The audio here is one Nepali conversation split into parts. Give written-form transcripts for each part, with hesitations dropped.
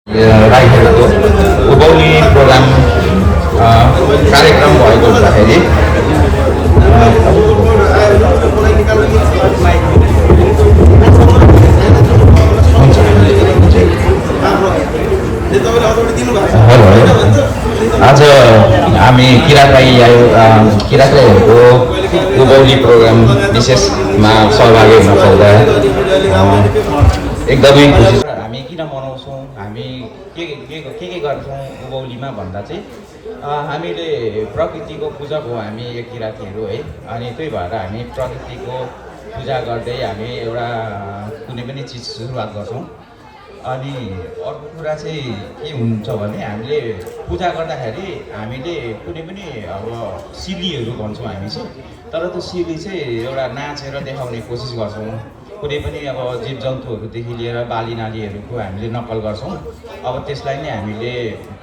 राईहरूको उभौली प्रोग्राम कार्यक्रम भएको हुँदाखेरि हेलो, आज हामी किरात राई आयो। किरात राईहरूको उभौली प्रोग्राम विशेषमा सहभागी हुन पाउँदा एकदमै खुसी। हामी किन मनाउँछौँ, हामी के गर्छौँ उभौलीमा भन्दा चाहिँ हामीले प्रकृतिको पूजक हो हामी एक किरातीहरू है। अनि त्यही भएर हामी प्रकृतिको पूजा गर्दै हामी एउटा कुनै पनि चिज सुरुवात गर्छौँ। अनि अर्को कुरा चाहिँ के हुन्छ भने हामीले पूजा गर्दाखेरि हामीले कुनै पनि अब सिलीहरू भन्छौँ हामी चाहिँ, तर त्यो सिली चाहिँ एउटा नाचेर देखाउने कोसिस गर्छौँ। कुनै पनि अब जीव जन्तुहरूदेखि लिएर बाली नालीहरूको हामीले नक्कल गर्छौँ। अब त्यसलाई नै हामीले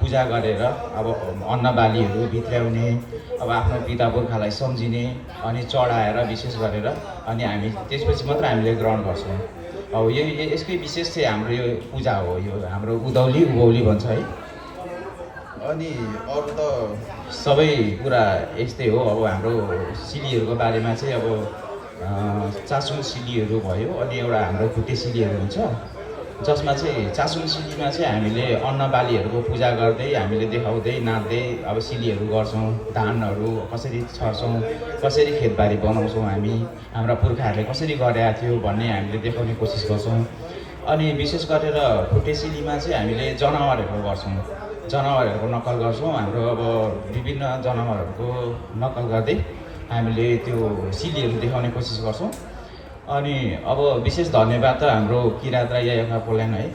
पूजा गरेर अब अन्न बालीहरू भित्र्याउने, अब आफ्नो पिता पुर्खालाई सम्झिने, अनि चढाएर विशेष गरेर अनि हामी त्यसपछि मात्र हामीले ग्रहण गर्छौँ। अब यसकै विशेष चाहिँ हाम्रो यो पूजा हो, यो हाम्रो उभौली भन्छ है। अनि अरू त सबै कुरा यस्तै हो। अब हाम्रो सिलीहरूको बारेमा चाहिँ अब चासुङ सिलीहरू भयो, अनि एउटा हाम्रो खुट्टे सिलीहरू हुन्छ, जसमा चाहिँ चासुङ सिलीमा चाहिँ हामीले अन्न बालीहरूको पूजा गर्दै हामीले देखाउँदै नाच्दै अब सिलीहरू गर्छौँ। धानहरू कसरी छर्छौँ, कसरी खेतबारी बनाउँछौँ, हामी हाम्रा पुर्खाहरूले कसरी गरेका थियो भन्ने हामीले देखाउने कोसिस गर्छौँ। अनि विशेष गरेर खुट्टे सिलीमा चाहिँ हामीले जनावरहरू गर्छौँ, जनावरहरूको नक्कल गर्छौँ। हाम्रो अब विभिन्न जनावरहरूको नक्कल गर्दै हामीले त्यो सिलीहरू देखाउने कोसिस गर्छौँ। अनि अब विशेष धन्यवाद त हाम्रो किरात राई आयोका पोल्यान है,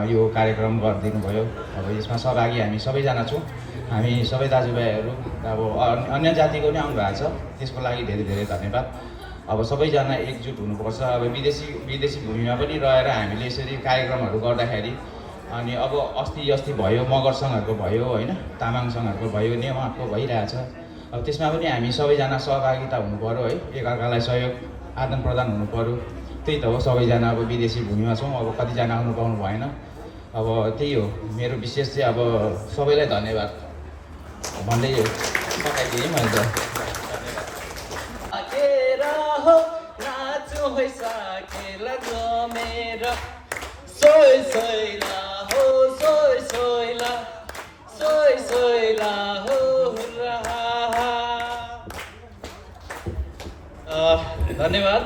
यो कार्यक्रम गरिदिनु भयो। अब यसमा सहभागी हामी सबैजना छौँ। हामी सबै दाजुभाइहरू अब अन्य जातिको पनि आउनुभएको छ, त्यसको लागि धेरै धेरै धन्यवाद। अब सबैजना एकजुट हुनुपर्छ। अब विदेशी भूमिमा पनि रहेर हामीले यसरी कार्यक्रमहरू गर्दाखेरि, अनि अब अस्ति भयो मगर सङ्घहरूको भयो होइन, तामाङ सङ्घहरूको भयो, नेवारको भइरहेछ। अब त्यसमा पनि हामी सबैजना सहभागिता हुनुपऱ्यो है, एकअर्कालाई सहयोग आदान प्रदान हुनुपऱ्यो। त्यही त हो, सबैजना अब विदेशी भूमिमा छौँ, अब कतिजना आउनु पाउनु भएन। अब त्यही हो मेरो विशेष चाहिँ। अब सबैलाई धन्यवाद भन्दै सकाइदिएँ मैले त। धन्यवाद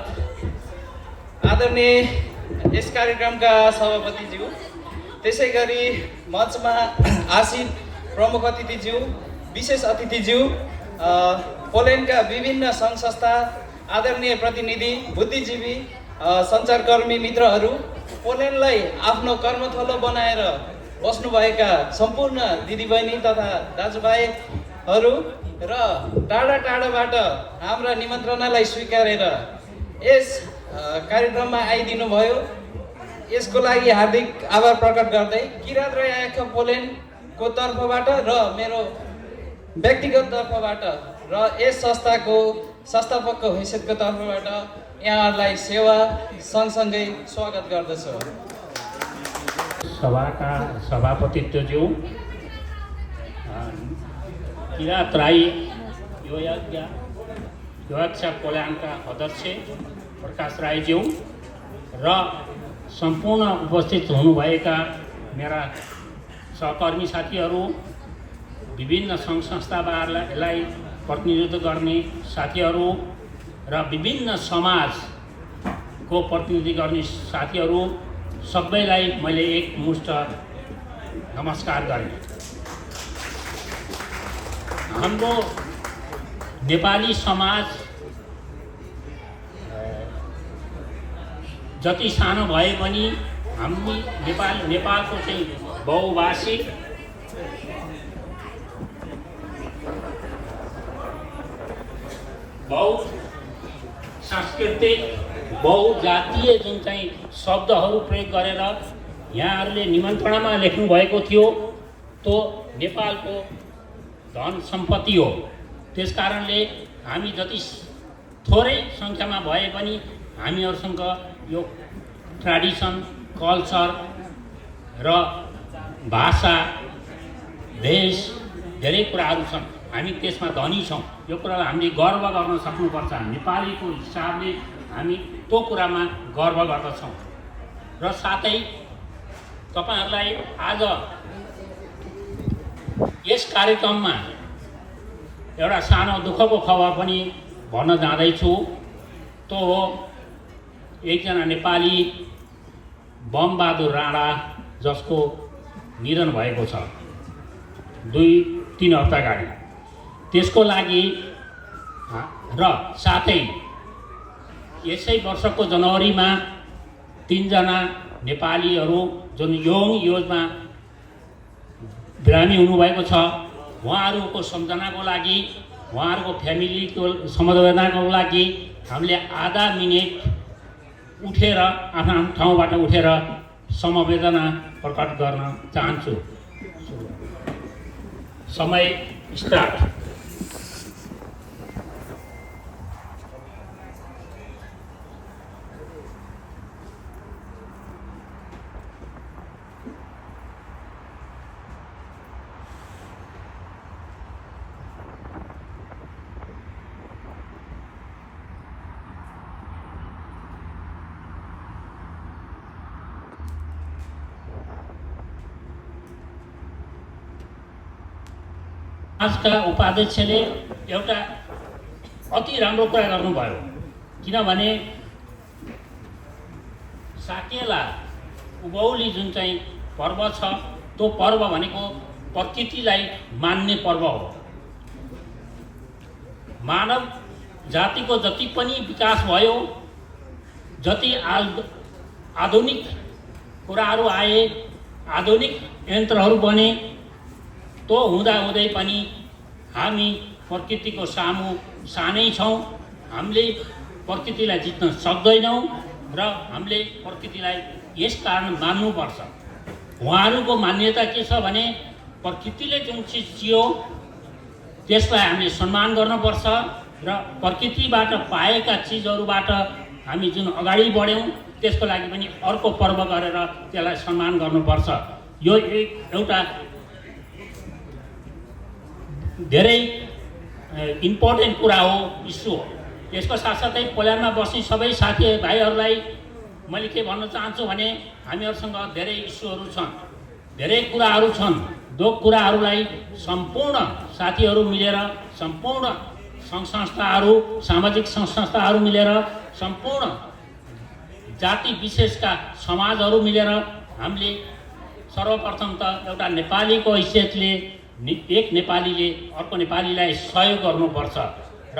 आदरणीय यस कार्यक्रमका सभापतिज्यू, त्यसै गरी मञ्चमा आसीन प्रमुख अतिथिज्यू, विशेष अतिथिज्यू, पोल्यान्डका विभिन्न सङ्घ संस्था, आदरणीय प्रतिनिधि, बुद्धिजीवी, सञ्चारकर्मी मित्रहरू, पोल्यान्डलाई आफ्नो कर्मथलो बनाएर बस्नुभएका सम्पूर्ण दिदीबहिनी तथा दाजुभाइहरू र टाढा टाढाबाट हाम्रा निमन्त्रणालाई स्वीकारेर यस कार्यक्रममा आइदिनु भयो, यसको लागि हार्दिक आभार प्रकट गर्दै किरात राई आयोका पोल्यान्डको तर्फबाट र मेरो व्यक्तिगत तर्फबाट र यस संस्थाको संस्थापकको हैसियतको तर्फबाट यहाँहरूलाई सेवा सँगसँगै स्वागत गर्दछु। सभाका सभापतिज्यू, किरात राई योयाक्षा पोल्यान्डका अध्यक्ष प्रकाश राईज्यू र सम्पूर्ण उपस्थित हुनुभएका मेरा सहकर्मी साथीहरू, विभिन्न सङ्घ संस्थाहरूलाई प्रतिनिधित्व गर्ने साथीहरू र विभिन्न समाजको प्रतिनिधि गर्ने साथीहरू, सबैलाई मैले एकमुष्ट नमस्कार गरेँ। हाम्रो नेपाली समाज जति सानो भए पनि हामी नेपालको चाहिँ बहुभाषिक बहुसांस्कृतिक बहुजातीय जुन चाहिँ शब्दहरू प्रयोग गरेर यहाँहरूले निमन्त्रणामा लेख्नुभएको थियो, त्यो नेपालको धन सम्पत्ति हो। त्यसकारणले हामी जति थोरै सङ्ख्यामा भए पनि हामीहरूसँग यो ट्रेडिसन, कल्चर र भाषा देश धेरै कुराहरू छन्। हामी त्यसमा धनी छौँ। यो कुरालाई हामीले गर्व गर्न सक्नुपर्छ। नेपालीको हिसाबले हामी त्यो कुरामा गर्व गर्दछौँ। र साथै तपाईँहरूलाई आज यस कार्यक्रममा एउटा सानो दुःखको खबर पनि भन्न जाँदैछु। त्यो हो एकजना नेपाली बमबहादुर राणा जसको निधन भएको छ 2-3 हप्ता अगाडि। त्यसको लागि र साथै यसै वर्षको जनवरीमा 3 जना नेपालीहरू जुन यङ एजमा बिरामी हुनुभएको छ, उहाँहरूको सम्झनाको लागि, उहाँहरूको फ्यामिलीको समवेदनाको लागि हामीले आधा मिनेट उठेर आफ्नो ठाउँबाट उठेर समवेदना प्रकट गर्न चाहन्छु। समय स्टार्ट। आजका उपाध्यक्षले एउटा अति राम्रो कुरा गर्नुभयो। किनभने साकेला उभौली जुन चाहिँ पर्व छ, त्यो पर्व भनेको प्रकृतिलाई मान्ने पर्व हो। मानव जातिको जति पनि विकास भयो, जति आधुनिक कुराहरू आए, आधुनिक यन्त्रहरू बने, तो हुँदाहुँदै पनि हामी प्रकृतिको सामु सानै छौँ। हामीले प्रकृतिलाई जित्न सक्दैनौँ र हामीले प्रकृतिलाई यस कारण मान्नुपर्छ। उहाँहरूको मान्यता के छ भने प्रकृतिले जुन चिज दियो त्यसलाई हामीले सम्मान गर्नुपर्छ र प्रकृतिबाट पाएका चिजहरूबाट हामी जुन अगाडि बढ्यौँ त्यसको लागि पनि अर्को पर्व गरेर त्यसलाई सम्मान गर्नुपर्छ। यो एउटा धेरै इम्पोर्टेन्ट कुरा हो, इस्यु हो। यसको साथसाथै पोल्यान्डमा बस्ने सबै साथीभाइहरूलाई मैले के भन्न चाहन्छु भने हामीहरूसँग धेरै इस्युहरू छन्, धेरै कुराहरू छन्। जो कुराहरूलाई सम्पूर्ण साथीहरू मिलेर, सम्पूर्ण सङ्घ संस्थाहरू, सामाजिक सङ्घ संस्थाहरू मिलेर, सम्पूर्ण जाति विशेषका समाजहरू मिलेर हामीले सर्वप्रथम त एउटा नेपालीको हैसियतले एक नेपालीले अर्को नेपालीलाई सहयोग गर्नुपर्छ र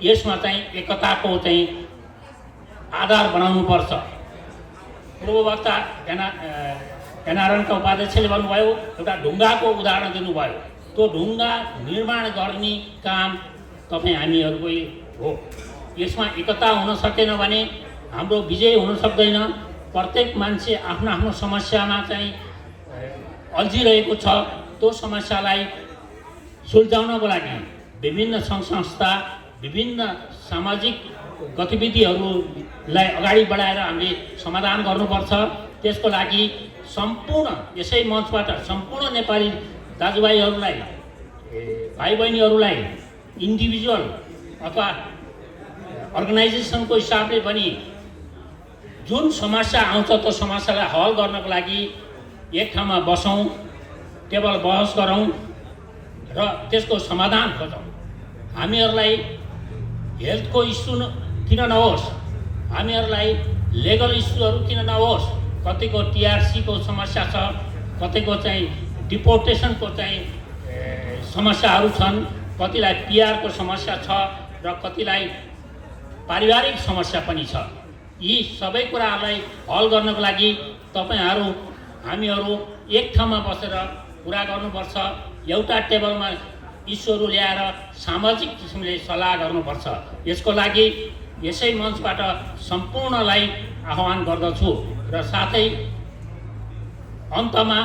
यसमा चाहिँ एकताको चाहिँ आधार बनाउनुपर्छ। पूर्ववक्ता एनआरएनका उपाध्यक्षले भन्नुभयो, एउटा ढुङ्गाको उदाहरण दिनुभयो। त्यो ढुङ्गा निर्माण गर्ने काम तपाईँ हामीहरूकै हो। यसमा एकता हुन सकेन भने हाम्रो विजय हुन सक्दैन। प्रत्येक मान्छे आफ्नो आफ्नो समस्यामा चाहिँ अल्झिरहेको छ। त्यो समस्यालाई सुल्झाउनको लागि विभिन्न सङ्घ संस्था, विभिन्न सामाजिक गतिविधिहरूलाई अगाडि बढाएर हामीले समाधान गर्नुपर्छ। त्यसको लागि सम्पूर्ण यसै मञ्चबाट सम्पूर्ण नेपाली दाजुभाइहरूलाई, भाइ बहिनीहरूलाई इन्डिभिजुअल अथवा अर्गनाइजेसनको हिसाबले पनि जुन समस्या आउँछ त्यो समस्यालाई हल गर्नको लागि एक ठाउँमा बसौँ, टेबल बहस गरौँ र त्यसको समाधान खोजौँ। हामीहरूलाई हेल्थको इस्यु किन नहोस्, हामीहरूलाई लेगल इस्युहरू किन नहोस्, कतिको टिआरसीको समस्या छ, कतिको चाहिँ डिपोर्टेसनको चाहिँ समस्याहरू छन्, कतिलाई पिआरको समस्या छ र कतिलाई पारिवारिक समस्या पनि छ। यी सबै कुराहरूलाई हल गर्नको लागि तपाईँहरू हामीहरू एक ठाउँमा बसेर कुरा गर्नुपर्छ। एउटा टेबलमा इस्युहरू ल्याएर सामाजिक किसिमले सल्लाह गर्नुपर्छ। यसको लागि यसै मञ्चबाट सम्पूर्णलाई आह्वान गर्दछु र साथै अन्तमा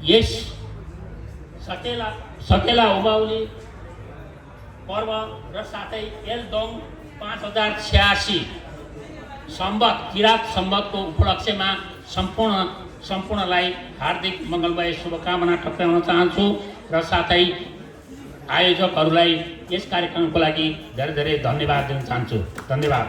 यस सकेला उभौली पर्व र साथै एलदोङ 5086 सम्वत किरात सम्वतको उपलक्ष्यमा सम्पूर्ण सम्पूर्णलाई हार्दिक मङ्गलमय शुभकामना टक्राउन चाहन्छु र साथै आयोजकहरूलाई यस कार्यक्रमको लागि धेरै धेरै धन्यवाद दिन चाहन्छु। धन्यवाद।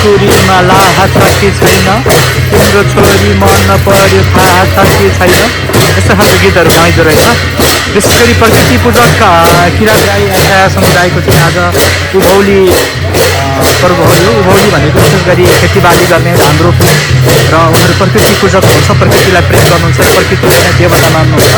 चुरीमा लाहा छ कि छैन, तिम्रो छोरी मन नपर्यो थाहा छ कि छैन, यस्तो खालको गीतहरू गाइदो रहेछ। विशेष गरी प्रकृति पूजक किराँत राई आख्या समुदायको चाहिँ आज उभौली पर्व हो। यो उभौली भनेको विशेष गरी खेतीबाली गर्ने, धान रोप्ने र उनीहरू प्रकृति पूजक हुन्छ, प्रकृतिलाई प्रेम गर्नुहुन्छ, प्रकृतिलाई नै देवता मान्नुहुन्छ।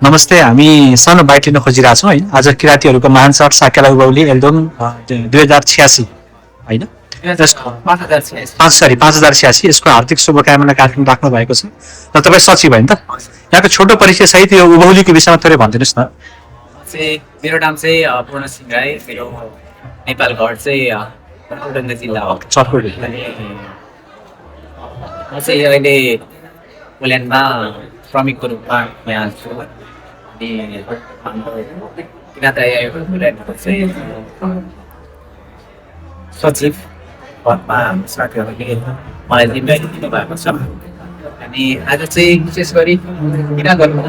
नमस्ते, हामी सानो बाइट लिन खोजिरहेछौँ होइन। आज किराँतीहरूको महान चाड साकेला उभौली एल्बम 2086 होइन, 5086 यसको हार्दिक शुभकामना कार्यक्रम राख्नु भएको छ र तपाईँ सचिव होइन त। यहाँको छोटो परिचय सहित यो उभौलीको विषयमा थोरै भनिदिनुहोस् न। मेरो नाम चाहिँ पूर्ण सिंह राई, मेरो नेपाल घर चाहिँ ओडङ्गा जिल्ला हो, चटकोट। म चाहिँ अहिले पोल्यान्डमा श्रमिकको रूपमा यहाँ छु। अनि हाम्रो किराँत राई आयोगको पोल्यान्डको चाहिँ सचिव पदमा साथीहरूले मलाई जिम्मेवारी दिनुभएको छ। अनि आज चाहिँ विशेष गरी किराँतहरूको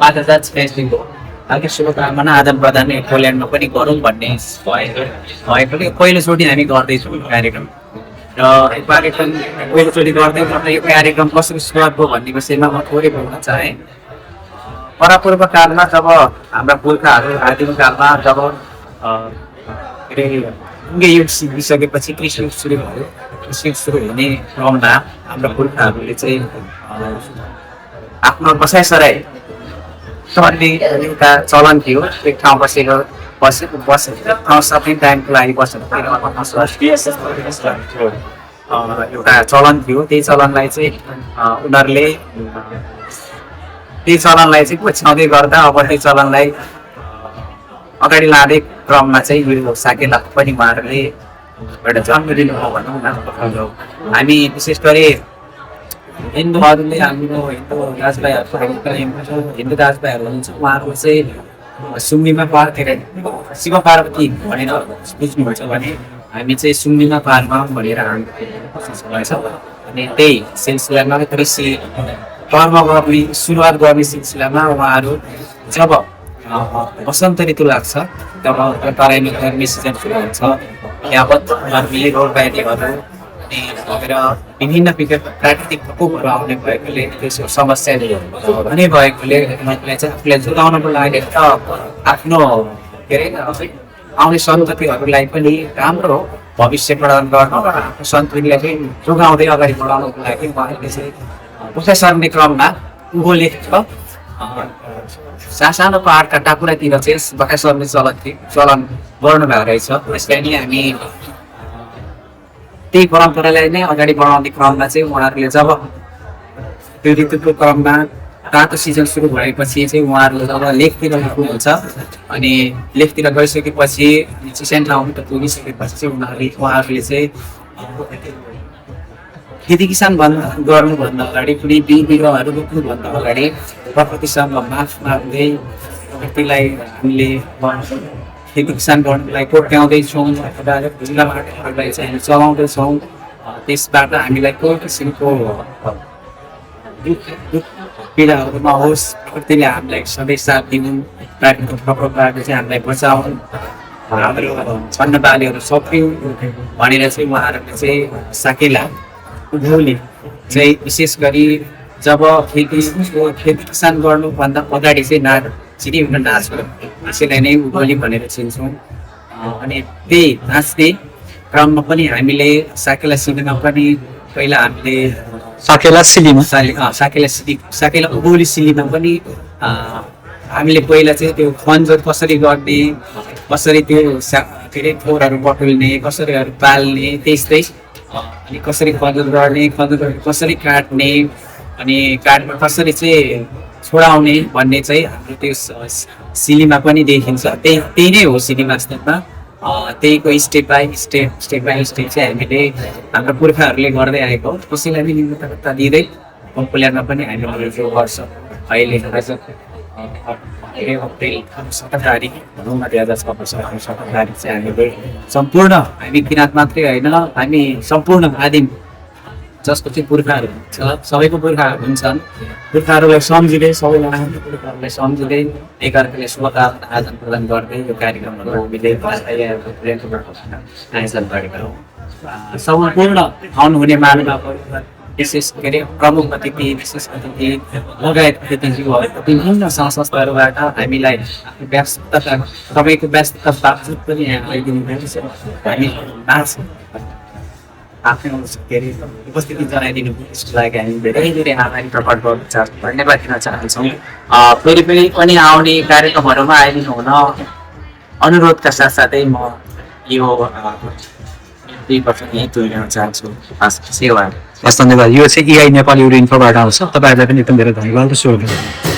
5000 फेस्टिभल हार्दिक शुभकामना आदान प्रदान पोल्यान्डमा पनि गरौँ भन्ने भएकोले पहिलोचोटि हामी गर्दैछौँ यो कार्यक्रम। र यो कार्यक्रम पहिलोचोटि गर्दै गर्दा यो कार्यक्रम कसरी सुरुवात भयो भन्ने विषयमा म थोरै बोल्न चाहेँ। परापूर्व कालमा जब हाम्रा पुर्खाहरू आदिमकालमा जब के अरे ढुङ्गे युग सिद्धिसकेपछि कृषि युग सुरु भयो। कृषि युग सुरु हुने क्रममा हाम्रा पुर्खाहरूले चाहिँ आफ्नो बसाइसराई सर्ने एउटा चलन थियो। एक ठाउँ बसेको ठाउँ सबै टाइमको लागि बसेर एउटा चलन थियो। त्यही चलनलाई चाहिँ पछ्याउँदै गर्दा अब त्यही चलनलाई अगाडि लाँदै क्रममा चाहिँ यो साकेला पनि उहाँहरूले एउटा जन्म दिनुभयो भनौँ न। हामी विशेष गरी हिन्दूहरूले हाम्रो हिन्दू दाजुभाइहरू हुनुहुन्छ, उहाँहरू चाहिँ सुम्निमा शिव पार्वती भनेर बुझ्नुहुन्छ भने हामी चाहिँ सुम्निमा पारमा भनेर हामी छ। अनि त्यही सिलसिलामा कृषि कर्म गर्ने सुरुवात गर्ने सिलसिलामा उहाँहरू जब वसन्त ऋतु लाग्छ तब तराईमा गर्मी सिजन सुरु हुन्छ। यावत गर्मी रोगव्याधिहरू र विभिन्न प्राकृतिक प्रकोपहरू आउने भएकोले त्यसको समस्या हुने भएकोले उनीहरूलाई चाहिँ आफूलाई जोगाउनको लागि र आफ्नो के अरे आउने सन्ततिहरूलाई पनि राम्रो भविष्य प्रदान गर्न र आफ्नो सन्ततिलाई चाहिँ जोगाउँदै अगाडि बढाउनको लागि उहाँहरूले चाहिँ उता सर्ने क्रममा उभौली सानो पाहाडका टाकुरातिर चाहिँ बखा सर्ने चलन गर्नु भएको रहेछ। त्यसलाई नै हामी त्यही परम्परालाई नै अगाडि बढाउने क्रममा चाहिँ उहाँहरूले जब त्यो ऋतुको क्रममा तातो सिजन सुरु भएपछि चाहिँ उहाँहरू जब लेकतिर पुग्नुहुन्छ अनि लेकतिर गइसकेपछि चिसान ठाउँमा पुगिसकेपछि चाहिँ उहाँहरूले चाहिँ खेती किसान गर्नुभन्दा अगाडि कुनै बिउ बिरुवाहरू रोप्नुभन्दा अगाडि प्रकृतिसँग माफ माग्दै प्रकृतिलाई हामीले खेती किसान गर्नुलाई कोट्याउँदैछौँ, जिल्लामाटहरूलाई चाहिँ हामी चलाउँदैछौँ। त्यसबाट हामीलाई कोही किसिमको पीडाहरू नहोस्, प्रकृतिले हामीलाई सधैँ साथ दिनु, प्राकृतिक प्रकोपबाट चाहिँ हामीलाई बचाउनु, हाम्रो अन्न बालीहरू सकियो भनेर चाहिँ उहाँहरूले चाहिँ साकेला उभौली चाहिँ विशेष गरी जब खेती किसान गर्नुभन्दा अगाडि चाहिँ नाच चिनिउन नाच्यो, त्यसैलाई नै उभौली भनेर चिन्छौँ। अनि त्यही नाच्ने क्रममा पनि हामीले साकेला सिलीमा पनि पहिला हामीले साकेला उभौली सिलीमा पनि हामीले पहिला चाहिँ त्यो खनजोत कसरी गर्ने, कसरी त्यो के अरे खोरहरू बटुल्ने, कसरी पाल्ने, त्यस्तै अनि कसरी खनजोत गर्ने, कसरी काट्ने, अनि काठमा कसरी चाहिँ छोडाउने भन्ने चाहिँ हाम्रो त्यो सिलीमा पनि देखिन्छ। त्यही नै हो सिलीमा वास्तवमा। त्यहीको स्टेप बाई स्टेप चाहिँ हामीले हाम्रो पुर्खाहरूले गर्दै आएको हो। कसैलाई पनि निम्नता दिँदै पपुलरमा पनि हामीले यो गर्छ। अहिले आज अप्रिल 17 तारिक भनौँ न 2026 तारिक चाहिँ हामीले सम्पूर्ण हामी किराँत मात्रै होइन, हामी सम्पूर्ण आदिम जसको चाहिँ पुर्खाहरू हुन्छ, सबैको पुर्खाहरू हुन्छन्, पुर्खाहरूलाई सम्झिँदै सबैजना पुर्खाहरूलाई सम्झिँदै एकअर्काले शुभकामना आदान प्रदान गर्दै यो कार्यक्रमहरू हामीले आयोजन गरेका हौँ। सम्पूर्ण आउनुहुने महानुभाव विशेष के अरे प्रमुख अतिथि, विशेष अतिथि लगायत अतिथिज्यूहरू विभिन्न संस्थाहरूबाट हामीलाई व्यस्तता तपाईँको व्यस्तता बावजुद पनि यहाँ आइदिनु भएको छ। हामी आफ्नो के अरे उपस्थिति जनाइदिनु यसको लागि हामी धेरै धेरै आभारी प्रकट गर्न चाहन्छौँ, धन्यवाद दिन चाहन्छौँ। फेरि पनि आउने कार्यक्रमहरूमा आइदिनु हुन अनुरोधका साथसाथै म यो 2 वर्ष यहीँ तुल्याउन चाहन्छु। सेवा हस्, धन्यवाद। यो चाहिँ EI नेपाली इन्फोबाट आउँछ। तपाईँहरूलाई पनि एकदम धेरै धन्यवाद र शुभकामना।